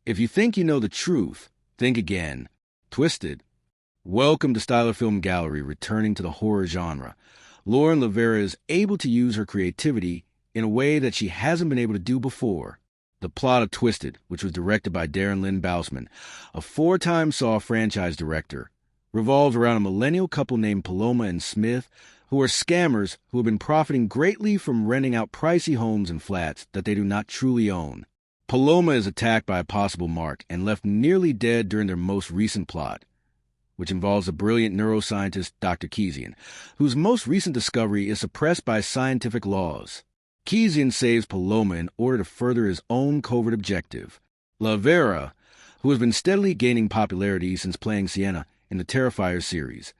If you think you know the truth, think again. Twisted. Welcome to Styler Film Gallery, returning to the horror genre. Lauren LaVera is able to use her creativity in a way that she hasn't been able to do before. The plot of Twisted, which was directed by Darren Lynn Bousman, a 4-time Saw franchise director, revolves around a millennial couple named Paloma and Smith, who are scammers who have been profiting greatly from renting out pricey homes and flats that they do not truly own. Paloma is attacked by a possible mark and left nearly dead during their most recent plot, which involves the brilliant neuroscientist Dr. Kezian, whose most recent discovery is suppressed by scientific laws. Kezian saves Paloma in order to further his own covert objective. LaVera, who has been steadily gaining popularity since playing Sienna in the Terrifer series,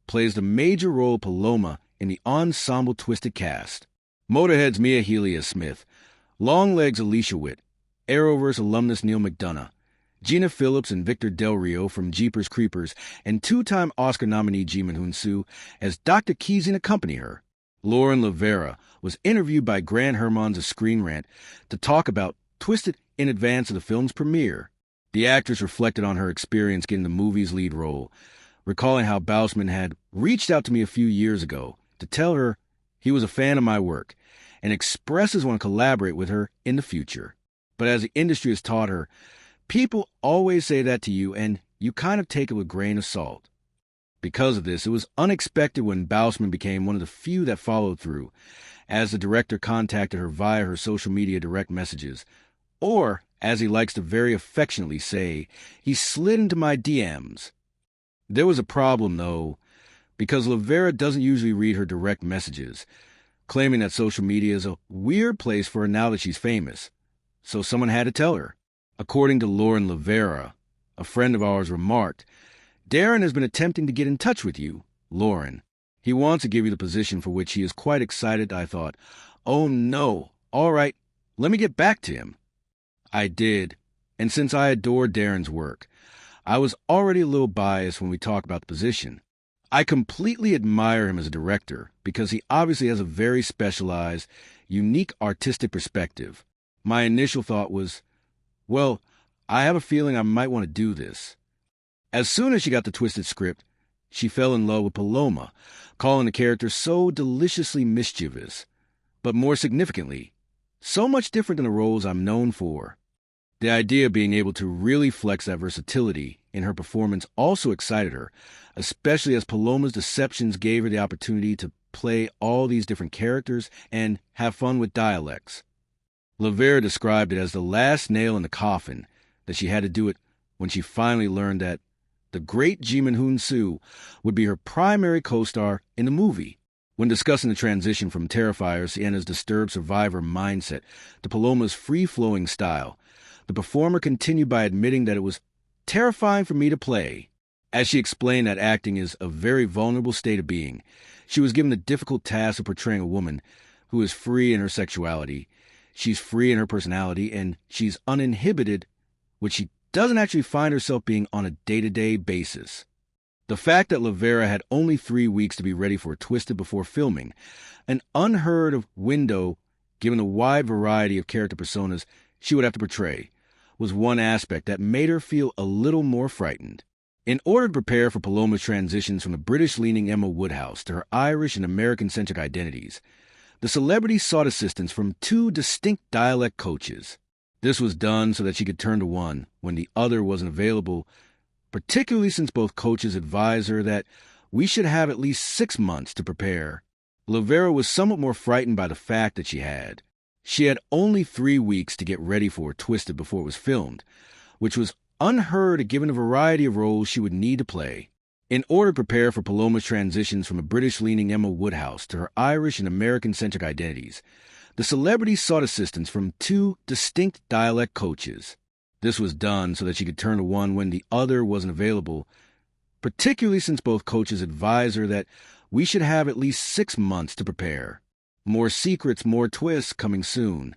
plays the major role of Paloma in the ensemble Twisted cast. Motorhead's Mia Healy as Smith, Longlegs Alicia Witt, Arrowverse alumnus Neil McDonough, Gina Phillips and Victor Del Rio from Jeepers Creepers, and 2-time Oscar nominee Ji Min-hoon Soo as Dr. Kezian accompany her. Lauren LaVera was interviewed by Grant Hermans of Screen Rant to talk about Twisted in advance of the film's premiere. The actress reflected on her experience getting the movie's lead role, recalling how Bousman had reached out to me a few years ago to tell her he was a fan of my work and expresses want to collaborate with her in the future. But as the industry has taught her, people always say that to you and you kind of take it with a grain of salt. Because of this, it was unexpected when Bousman became one of the few that followed through, as the director contacted her via her social media direct messages, or, as he likes to very affectionately say, he slid into my DMs. There was a problem, though, because LaVera doesn't usually read her direct messages, claiming that social media is a weird place for her now that she's famous, so someone had to tell her. According to Lauren LaVera, a friend of ours remarked, "Darren has been attempting to get in touch with you, Lauren. He wants to give you the position for which he is quite excited." I thought, oh no, all right, let me get back to him. I did, and since I adore Darren's work, I was already a little biased when we talked about the position. I completely admire him as a director because he obviously has a very specialized, unique artistic perspective. My initial thought was, well, I have a feeling I might want to do this. As soon as she got the Twisted script, she fell in love with Paloma, calling the character so deliciously mischievous, but more significantly, so much different than the roles I'm known for. The idea of being able to really flex that versatility in her performance also excited her, especially as Paloma's deceptions gave her the opportunity to play all these different characters and have fun with dialects. LaVera described it as the last nail in the coffin that she had to do it when she finally learned that the great Ji Min-hoon Soo would be her primary co-star in the movie. When discussing the transition from Terrifier Sienna's disturbed survivor mindset to Paloma's free-flowing style, the performer continued by admitting that it was terrifying for me to play. As she explained that acting is a very vulnerable state of being, she was given the difficult task of portraying a woman who is free in her sexuality, she's free in her personality, and she's uninhibited, which she doesn't actually find herself being on a day-to-day basis. The fact that LaVera had only 3 weeks to be ready for Twisted before filming, an unheard of window given the wide variety of character personas she would have to portray, was one aspect that made her feel a little more frightened. In order to prepare for Paloma's transitions from the British-leaning Emma Woodhouse to her Irish and American-centric identities, the celebrity sought assistance from 2 distinct dialect coaches. This was done so that she could turn to one when the other wasn't available, particularly since both coaches advised her that we should have at least 6 months to prepare. LaVera was somewhat more frightened by the fact that she had only 3 weeks to get ready for Twisted before it was filmed, which was unheard of given the variety of roles she would need to play. In order to prepare for Paloma's transitions from a British-leaning Emma Woodhouse to her Irish and American-centric identities, the celebrity sought assistance from 2 distinct dialect coaches. This was done so that she could turn to one when the other wasn't available, particularly since both coaches advised her that we should have at least 6 months to prepare. More secrets, more twists coming soon.